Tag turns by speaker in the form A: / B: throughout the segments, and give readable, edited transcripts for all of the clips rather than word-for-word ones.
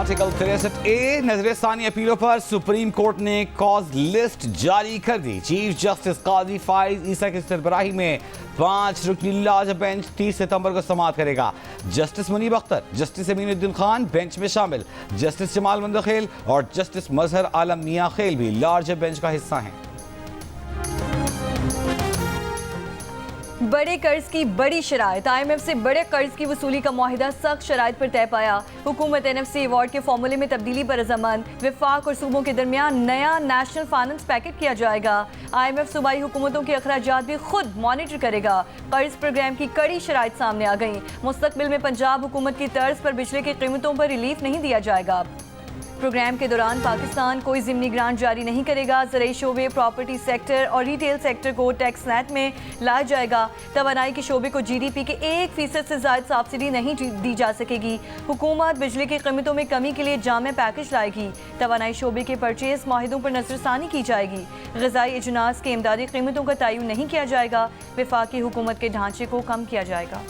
A: Article 63A नजरसानी अपीलों पर supreme court ने कॉज लिस्ट जारी कर दी। चीफ जस्टिस काजी फाइज ईसा की सरबराही में 5 रुकनी लाज बेंच 30 सितंबर को समाअत करेगा। Justice Munib Akhtar, justice Aminuddin Khan bench में शामिल, जस्टिस जमाल मंदखेल और जस्टिस मजहर आलम मियां खेल भी लार्ज बेंच का हिस्सा हैं।
B: बड़े कर्ज की बड़ी शराइत, IMF से बड़े कर्ज की वसूली का मुआहिदा सख्त शराइत पर तय पाया। हुकूमत NFC अवार्ड के फॉर्मूले में तब्दीली पर रजामंद, विफाक और सूबों के दरमियान नया नेशनल फाइनेंस पैकेज किया जाएगा। IMF सूबाई हुकूमतों के अखराजात भी खुद मॉनिटर करेगा। कर्ज प्रोग्राम की कड़ी शराइत सामने आ गई। मुस्तकबिल में पंजाब हुकूमत की तर्ज पर बिजली की कीमतों पर रिलीफ नहीं दिया जाएगा। प्रोग्राम के दौरान पाकिस्तान कोई ज़िमनी ग्रांट जारी नहीं करेगा। ज़राई शोबे, प्रॉपर्टी सेक्टर और रिटेल सेक्टर को टैक्स नेट में लाया जाएगा। तवानाई के शोबे को GDP के 1% से ज़ायद सब्सिडी नहीं दी जा सकेगी। हुकूमत बिजली की कीमतों में कमी के लिए जामे पैकेज लाएगी। तवानाई शोबे के परचेज माहिदों पर नजरसानी की जाएगी। ग़िज़ाई अजनास के इमदादी कीमतों का तयन नहीं किया जाएगा। वफाकी हुकूमत के ढांचे को कम किया जाएगा।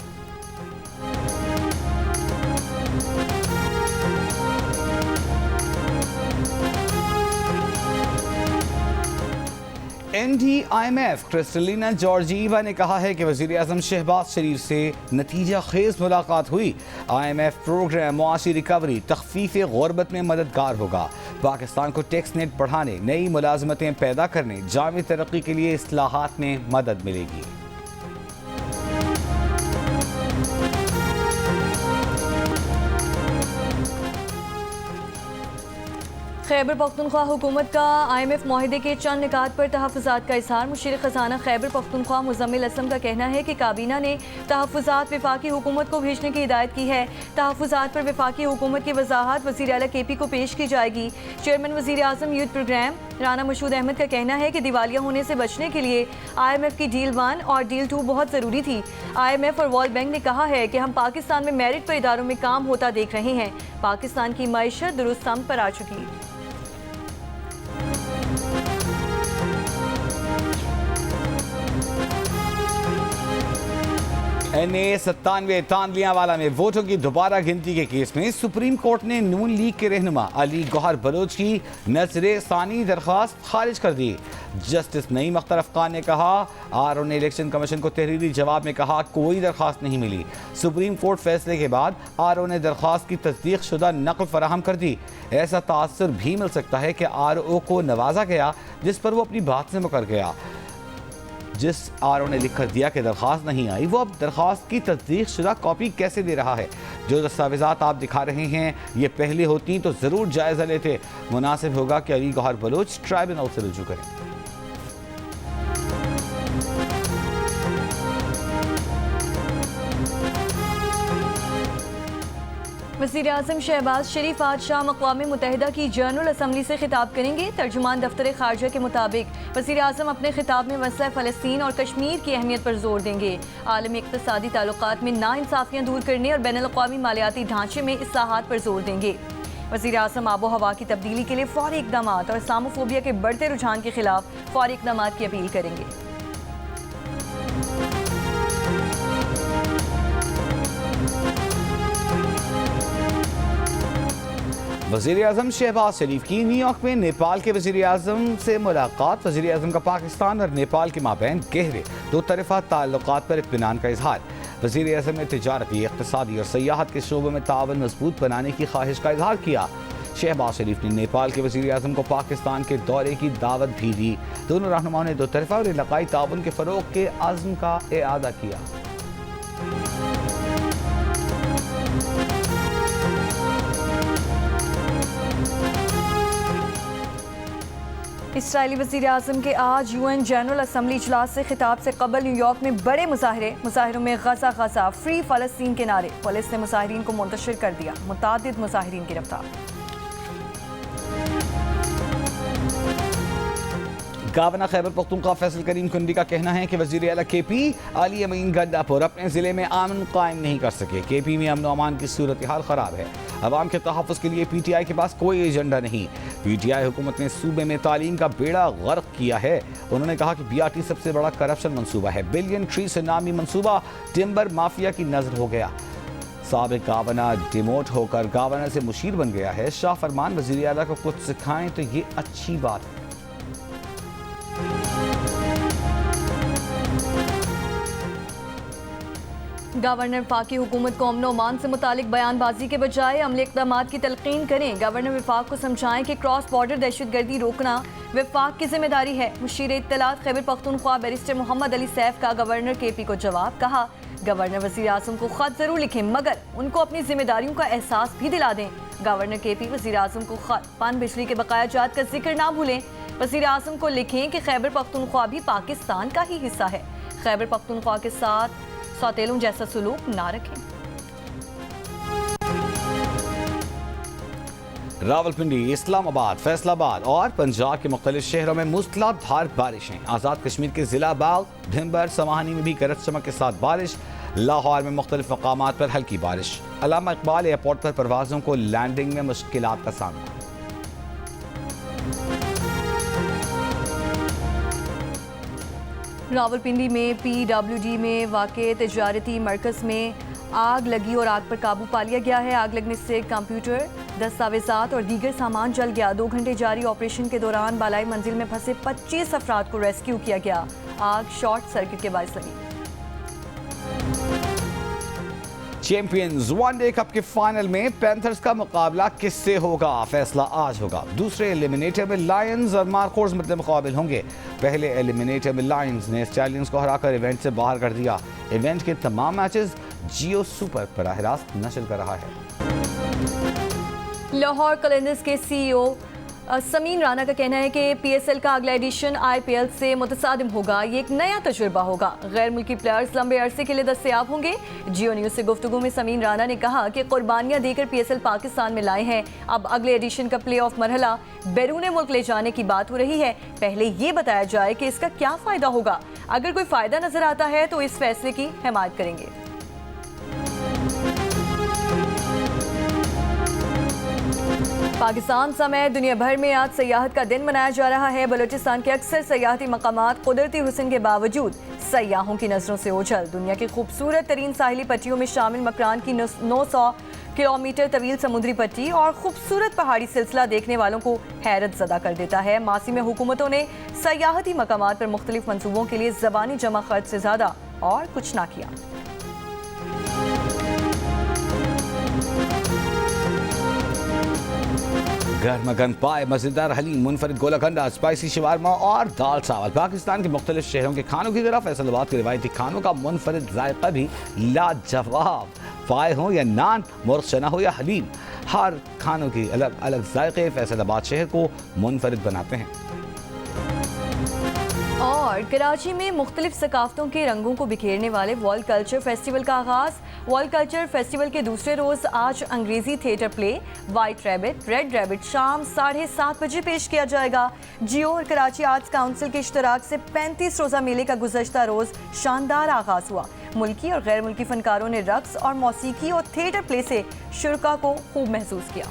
A: NDIMF क्रिस्टलिना जॉर्जीवा ने कहा है कि वज़ीर आज़म शहबाज शरीफ से नतीजा खेज मुलाकात हुई। IMF प्रोग्राम मुआशी रिकवरी तख़फ़ीफ़ ग़ुरबत में मददगार होगा। पाकिस्तान को टैक्स नेट बढ़ाने, नई मुलाजमतें पैदा करने, जामी तरक्की के लिए इस्लाहात में मदद मिलेगी।
B: खैबर पख्तूनख्वा हुकूमत का IMF मुआहिदे के चंद निकात पर तहफ़्फ़ुज़ात का इज़हार। मुशीर ख़ज़ाना खैबर पख्तूनख्वा मुज़म्मिल असम का कहना है कि काबीना ने तहफ़्फ़ुज़ात वफाकी हुकूमत को भेजने की हिदायत की है। तहफ़्फ़ुज़ात पर वफाकी हुकूमत की वज़ाहत वज़ीर आला KP को पेश की जाएगी। चेयरमैन वज़ीर आज़म यूथ प्रोग्राम राना मशहूद अहमद का कहना है कि दिवालिया होने से बचने के लिए IMF की डील 1 और डील 2 बहुत ज़रूरी थी। IMF और वर्ल्ड बैंक ने कहा है कि हम पाकिस्तान में मेरिट पर इदारों में काम होता देख रहे हैं। पाकिस्तान की मईशत दुरुस्त सम पर आ चुकी।
A: NA97 तांदलियांवाला में वोटों की दोबारा गिनती के केस में सुप्रीम कोर्ट ने नून लीग के रहनुमा अली गौहर बलोच की नजरसानी दरख्वास्त खारिज कर दी। जस्टिस नईम अख्तर अफगान ने कहा, RO ने इलेक्शन कमीशन को तहरीरी जवाब में कहा कोई दरख्वास्त नहीं मिली। सुप्रीम कोर्ट फैसले के बाद RO ने दरख्वास्त की तस्दीक शुदा नकल फराहम कर दी। ऐसा तासुर भी मिल सकता है कि RO को नवाजा गया जिस पर वो अपनी बात से मुकर गया। जिस RO ने लिख कर दिया कि दरख्वास्त नहीं आई, वो अब दरख्वास्त की तस्दीक शुदा कॉपी कैसे दे रहा है। जो दस्तावेज़ात आप दिखा रहे हैं ये पहले होती तो ज़रूर जायज़ा लेते। मुनासिब होगा कि अली गौहर बलोच ट्राइब्यूनल से रुजू करें।
B: वज़ीर आज़म शहबाज शरीफ आज शाम अक़वाम मुत्तहिदा की जनरल असम्बली से खिताब करेंगे। तर्जुमान दफ्तर खारजा के मुताबिक वज़ीर आज़म अपने खिताब में मसला फ़लस्तीन और कश्मीर की अहमियत पर जोर देंगे। आलमी इक़्तिसादी ताल्लुकात में नाइंसाफ़ियाँ दूर करने और बैनुल-अक़वामी मालियाती ढांचे में इस्लाहात पर जोर देंगे। वज़ीर आज़म आबो हवा की तब्दीली के लिए फ़ौरी इक़दामात और इस्लामोफोबिया के बढ़ते रुझान के खिलाफ फ़ौरी इक़दामात की अपील करेंगे।
A: वज़ीर आज़म शहबाज शरीफ की न्यूयॉर्क में नेपाल के वज़ीर आज़म से मुलाकात। वज़ीर आज़म का पाकिस्तान और नेपाल के माबैन गहरे दो तरफ़ा ताल्लुकात पर इत्मीनान का इजहार। वज़ीर आज़म ने तिजारती, इक़्तिसादी और सयाहत के शोबे में तावन मजबूत बनाने की ख्वाहिश का इजहार किया। शहबाज शरीफ ने नेपाल के वज़ीर आज़म को पाकिस्तान के दौरे की दावत भी दी। दोनों रहनुमाओं ने दो तरफ़ा और इलाक़ाई ताउन के फ़रोग़ के अज़्म का इआदा किया।
B: इसराइली वज़ीर आज़म के आज UN जनरल असम्बली इजलास से खिताब से कबल न्यूयॉर्क में बड़े मुजाहिरों में गज़ा गज़ा फ्री फ़लस्तीन के नारे। पुलिस ने मुजाहिरीन को मुंतशिर कर दिया। मुतादिद मुजाहिरीन गिरफ्तार।
A: गवर्नर खैबर पख्तूनख्वा फैसल करीम कुंडी का कहना है कि वज़ीर आला KP अली अमीन गद्दापुर अपने ज़िले में अमन कायम नहीं कर सके। KP में अमन अमान की सूरत हाल ख़राब है। अवाम के तहफ़्फ़ुज़ के लिए PTI के पास कोई एजेंडा नहीं। PTI हुकूमत ने सूबे में तालीम का बेड़ा गर्क किया है। उन्होंने कहा कि BRT सबसे बड़ा करप्शन मनसूबा है। बिलियन ट्री से नामी मनसूबा टिम्बर माफिया की नज़र हो गया। साबिक गवर्नर डिमोट होकर गवर्नर से मुशीर बन गया है। शाह फरमान वज़ीर आला को कुछ सिखाएं तो ये अच्छी बात है।
B: गवर्नर वफाकी हुकूमत को अमन अमान से मुतालिक बयानबाजी के बजाय अमली इक़दामात की तलकीन करें। गवर्नर वफाक को समझाएं कि क्रॉस बॉर्डर दहशतगर्दी रोकना वफाक की जिम्मेदारी है। मुशीर इत्तलात खैबर पख्तूनख्वा बैरिस्टर मोहम्मद अली सैफ का गवर्नर KP को जवाब। कहा, गवर्नर वज़ीर आज़म को ख़त ज़रूर लिखें मगर उनको अपनी जिम्मेदारियों का एहसास भी दिला दें। गवर्नर KP वज़ीर आज़म को ख़त, पान बिजली के बकाया जात का जिक्र ना भूलें। वज़ीर आज़म को लिखें कि खैबर पख्तूनख्वा भी पाकिस्तान का ही हिस्सा है। खैबर पख्तूनख्वा के साथ सौतेलों जैसा सलूक ना रखें।
A: रावलपिंडी, इस्लामाबाद, फैसलाबाद और पंजाब के मुख्तलिफ शहरों में मूसलाधार बारिशें। आज़ाद कश्मीर के जिला बाग, भिम्बर, समाहनी में भी गरज चमक के साथ बारिश। लाहौर में मुख्तलिफ मकामात पर हल्की बारिश। अल्लामा इकबाल एयरपोर्ट पर परवाज़ों को लैंडिंग में मुश्किलात का सामना।
B: रावलपिंडी में PWD में वाक़े तिजारती मरकज़ में आग लगी और आग पर काबू पा लिया गया है। आग लगने से कंप्यूटर, दस्तावेजात और दीगर सामान जल गया। 2 घंटे जारी ऑपरेशन के दौरान बालाई मंजिल में फंसे 25 अफराद को रेस्क्यू किया गया। आग शॉर्ट सर्किट के बायस लगी।
A: चैंपियंस वनडे कप के फाइनल में पैंथर्स का मुकाबला किससे होगा? फैसला आज होगा। दूसरे एलिमिनेटर में लायंस और मार्कोर्स मतलब मुकाबिल होंगे। पहले एलिमिनेटर में लायंस ने स्टैलियंस को हराकर इवेंट से बाहर कर दिया। इवेंट के तमाम मैचेस जियो सुपर बराह रास्त नशर कर रहा है।
B: लाहौर कलेंडर्स के CEO समीन राना का कहना है कि PSL का अगला एडिशन IPL से मुतसादिम होगा। ये एक नया तजुर्बा होगा। गैर मुल्की प्लेयर्स लंबे अरसे के लिए दस्तयाब होंगे। जियो न्यूज़ से गुफ्तगू में समीन राना ने कहा कि कुर्बानियां देकर PSL पाकिस्तान में लाए हैं। अब अगले एडिशन का प्ले ऑफ मरहला बैरून मुल्क ले जाने की बात हो रही है। पहले ये बताया जाए कि इसका क्या फ़ायदा होगा। अगर कोई फ़ायदा नजर आता है तो इस फैसले की हिमायत करेंगे। पाकिस्तान समेत दुनिया भर में आज सयाहत का दिन मनाया जा रहा है। बलूचिस्तान के अक्सर सयाहती मकामात कुदरती हुस्न के बावजूद सयाहों की नज़रों से ओझल। दुनिया की खूबसूरत तरीन साहिली पट्टियों में शामिल मकरान की 900 किलोमीटर तवील समुद्री पट्टी और खूबसूरत पहाड़ी सिलसिला देखने वालों को हैरत ज़दा कर देता है। मासी में हुकूमतों ने सयाहती मकामात पर मुख्तलिफ मनसूबों के लिए ज़बानी जमा खर्च से ज़्यादा और कुछ ना किया।
A: गर्मगन पाए, मज़ेदार हलीम, मुनफरिद गोलाकंडा, स्पाइसी शवारमा और दाल चावल। पाकिस्तान के मुख्तलिफ शहरों के खानों की तरह फैसलाबाद के रिवायती खानों का मुनफरिद जायका भी लाजवाब। पाए हों या नान, मुर्ग चना हो या हलीम, हर खानों की अलग अलग जायके फैसलाबाद शहर को मुनफरिद बनाते हैं।
B: और कराची में मुख्तलिफ सकाफ़तों के रंगों को बिखेरने वाले वर्ल्ड कल्चर फेस्टिवल का आगाज़। वर्ल्ड कल्चर फेस्टिवल के दूसरे रोज़ आज अंग्रेज़ी theatre play white rabbit red rabbit शाम 7:30 बजे पेश किया जाएगा। जियो और कराची आर्ट्स काउंसिल के इश्तराक से 35 रोज़ा मेले का गुज़श्ता रोज़ शानदार आगाज़ हुआ। मुल्की और गैर मुल्की फ़नकारों ने रक्स और मौसीकी और थिएटर प्ले से शुरका को खूब महसूस किया।